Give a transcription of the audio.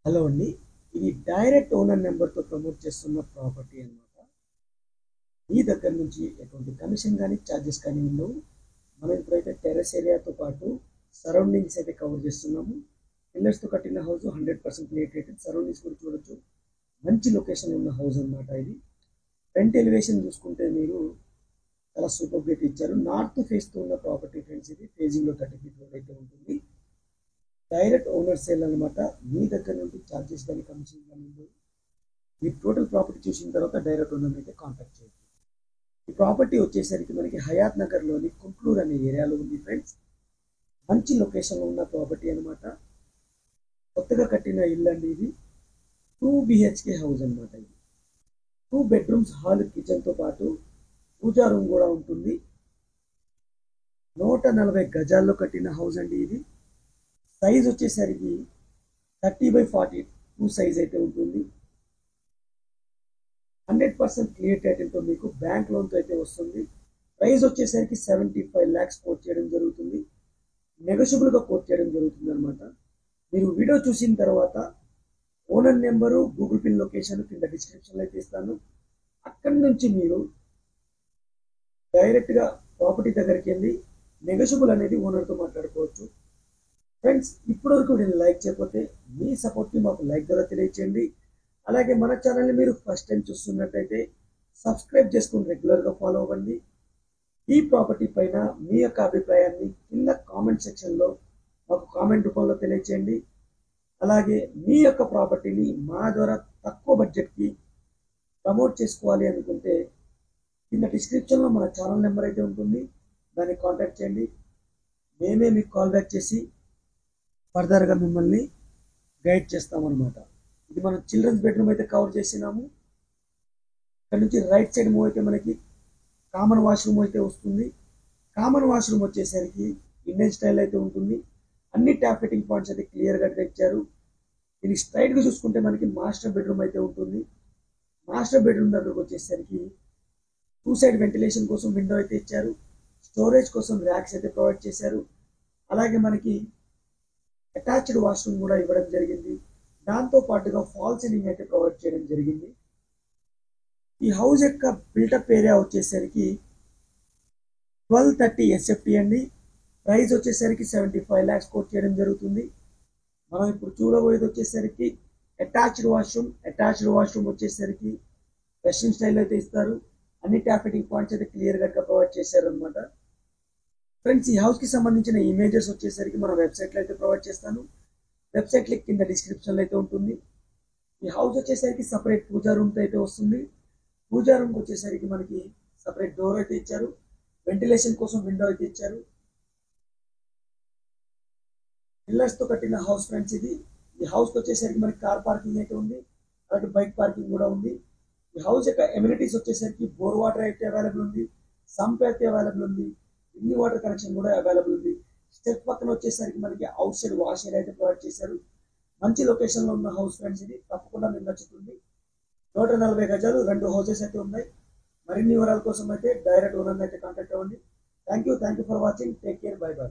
Hello అండి. ఇది direct owner నెంబర్‌తో ప్రమోట్ చేస్తున్న ప్రాపర్టీ అన్నమాట. మీ దగ్గర నుంచి ఎటువంటి కమిషన్ గానీ, చార్జెస్ కానీ ఉండవు. మనం ఇప్పుడైతే టెర్రస్ ఏరియాతో పాటు సరౌండింగ్స్ అయితే కవర్ చేస్తున్నాము. పిల్లర్స్‌తో కట్టిన హౌస్ 100% క్లియర్ రేటెడ్. సరౌండింగ్స్ కూడా చూడొచ్చు. మంచి లొకేషన్‌లో ఉన్న హౌస్ అన్నమాట ఇది. ఫ్రంట్ ఎలివేషన్ చూసుకుంటే మీరు చాలా సూపర్‌గా అయితే ఇచ్చారు. నార్త్ ఫేస్‌తో ఉన్న ప్రాపర్టీ ఫ్రెండ్స్ ఇది. ఫేజింగ్‌లో 30 ఫీట్ రోడ్ అయితే ఉంటుంది. డైరెక్ట్ ఓనర్ సేల్ అనమాట. మీ దగ్గర నుండి చార్జెస్ కానీ కమిషన్ కానీ ఉండదు. మీ టోటల్ ప్రాపర్టీ చూసిన తర్వాత డైరెక్ట్ ఓనర్ అయితే కాంటాక్ట్ చేయొచ్చు. ఈ ప్రాపర్టీ వచ్చేసరికి మనకి హయాత్ నగర్లోని కుంట్లూరు అనే ఏరియాలో ఉంది ఫ్రెండ్స్. మంచి లొకేషన్లో ఉన్న ప్రాపర్టీ అనమాట. కొత్తగా కట్టిన ఇల్లు అండి ఇది. 2 BHK హౌస్ అనమాట ఇది. 2 బెడ్రూమ్స్, హాల్, కిచెన్తో పాటు పూజా రూమ్ కూడా ఉంటుంది. 140 గజాల్లో కట్టిన హౌస్ అండి ఇది. సైజ్ వచ్చేసరికి 30/42 సైజ్ అయితే ఉంటుంది. 100% క్లియర్ టైటిల్తో మీకు బ్యాంక్ లోన్తో అయితే వస్తుంది. ప్రైస్ వచ్చేసరికి 75 lakhs కోట్ చేయడం జరుగుతుంది. నెగోషియబుల్గా కోట్ చేయడం జరుగుతుంది అనమాట. మీరు వీడియో చూసిన తర్వాత owner number, Google pin location కింద డిస్క్రిప్షన్లో అయితే ఇస్తాను. అక్కడి నుంచి మీరు డైరెక్ట్గా ప్రాపర్టీ దగ్గరికి వెళ్ళి నెగోషియబుల్ అనేది ఓనర్తో మాట్లాడుకోవచ్చు. ఫ్రెండ్స్, ఇప్పటివరకు నేను లైక్ చేయకపోతే మీ సపోర్ట్ని మాకు లైక్ ద్వారా తెలియచేయండి. అలాగే మన ఛానల్ని మీరు ఫస్ట్ టైం చూస్తున్నట్టయితే సబ్స్క్రైబ్ చేసుకుని రెగ్యులర్గా ఫాలో అవ్వండి. ఈ ప్రాపర్టీ పైన మీ యొక్క అభిప్రాయాన్ని కింద కామెంట్ సెక్షన్లో మాకు కామెంట్ రూపంలో తెలియచేయండి. అలాగే మీ యొక్క ప్రాపర్టీని మా ద్వారా తక్కువ బడ్జెట్కి ప్రమోట్ చేసుకోవాలి అనుకుంటే కింద డిస్క్రిప్షన్లో మన ఛానల్ నెంబర్ అయితే ఉంటుంది. దాన్ని కాంటాక్ట్ చేయండి. మేమే మీకు కాల్ బ్యాక్ చేసి ఫర్దర్గా మిమ్మల్ని గైడ్ చేస్తామన్నమాట. ఇది మనం చిల్డ్రన్స్ బెడ్రూమ్ అయితే కవర్ చేసినాము. ఇక్కడ నుంచి రైట్ సైడ్ మూవ్ అయితే మనకి కామన్ వాష్రూమ్ అయితే వస్తుంది. కామన్ వాష్రూమ్ వచ్చేసరికి ఇండియన్ స్టైల్ అయితే ఉంటుంది. అన్ని ట్యాప్ ఫిట్టింగ్ పాయింట్స్ అయితే క్లియర్గా ఇచ్చారు. దీనికి స్ట్రైట్గా చూసుకుంటే మనకి మాస్టర్ బెడ్రూమ్ అయితే ఉంటుంది. మాస్టర్ బెడ్రూమ్ దగ్గరకు వచ్చేసరికి 2 సైడ్ వెంటిలేషన్ కోసం విండో అయితే ఇచ్చారు. స్టోరేజ్ కోసం ర్యాక్స్ అయితే ప్రొవైడ్ చేశారు. అలాగే మనకి అటాచ్డ్ వాష్రూమ్ కూడా ఇవ్వడం జరిగింది. దాంతో పాటుగా ఫాల్ సీలింగ్ అయితే ప్రొవైడ్ చేయడం జరిగింది. ఈ హౌస్ యొక్క బిల్టప్ ఏరియా వచ్చేసరికి 1230 SFT అండి. ప్రైస్ వచ్చేసరికి 75 lakhs కోట్ చేయడం జరుగుతుంది. మనం ఇప్పుడు చూడబోయేది వచ్చేసరికి అటాచ్డ్ వాష్రూమ్ వచ్చేసరికి వెస్టర్న్ స్టైల్ అయితే ఇస్తారు. అన్ని ట్యాప్ ఫిట్టింగ్ పాయింట్స్ అయితే క్లియర్ గా ప్రొవైడ్ చేశారు అనమాట. ఫ్రెండ్స్, ఈ హౌస్ కి సంబంధించిన ఇమేజెస్ వచ్చేసరికి మన వెబ్సైట్లో అయితే ప్రొవైడ్ చేస్తాను. వెబ్సైట్ లింక్ కింద డిస్క్రిప్షన్లో అయితే ఉంటుంది. ఈ హౌస్ వచ్చేసరికి సపరేట్ పూజా రూమ్తో అయితే వస్తుంది. పూజా రూమ్కి వచ్చేసరికి మనకి సపరేట్ డోర్ అయితే ఇచ్చారు. వెంటిలేషన్ కోసం విండో అయితే ఇచ్చారు. పిల్లర్స్తో కట్టిన హౌస్ ఫ్రెండ్స్ ఇది. ఈ హౌస్కి వచ్చేసరికి మనకి కార్ పార్కింగ్ అయితే ఉంది. అలాగే బైక్ పార్కింగ్ కూడా ఉంది. ఈ హౌస్ యొక్క ఎమ్యూనిటీస్ వచ్చేసరికి బోర్ వాటర్ అయితే అవైలబుల్ ఉంది. సంప్ అయితే అవైలబుల్ ఉంది. డ్రింకింగ్ వాటర్ కనెక్షన్ కూడా అవైలబుల్ ఉంది. స్టెప్ పక్కన వచ్చేసరికి మనకి అవుట్ సైడ్ వాష్ ఏరియా అయితే ప్రొవైడ్ చేశారు. మంచి లొకేషన్లో ఉన్న హౌస్ ఫ్రెండ్స్ ఇది. తప్పకుండా మీకు నచ్చుతుంది. 140 గజాలు, 2 హౌసెస్ అయితే ఉన్నాయి. మరిన్ని వివరాల కోసం అయితే డైరెక్ట్ ఓనర్ అయితే కాంటాక్ట్ అవ్వండి. Thank you for watching. Take care. By by.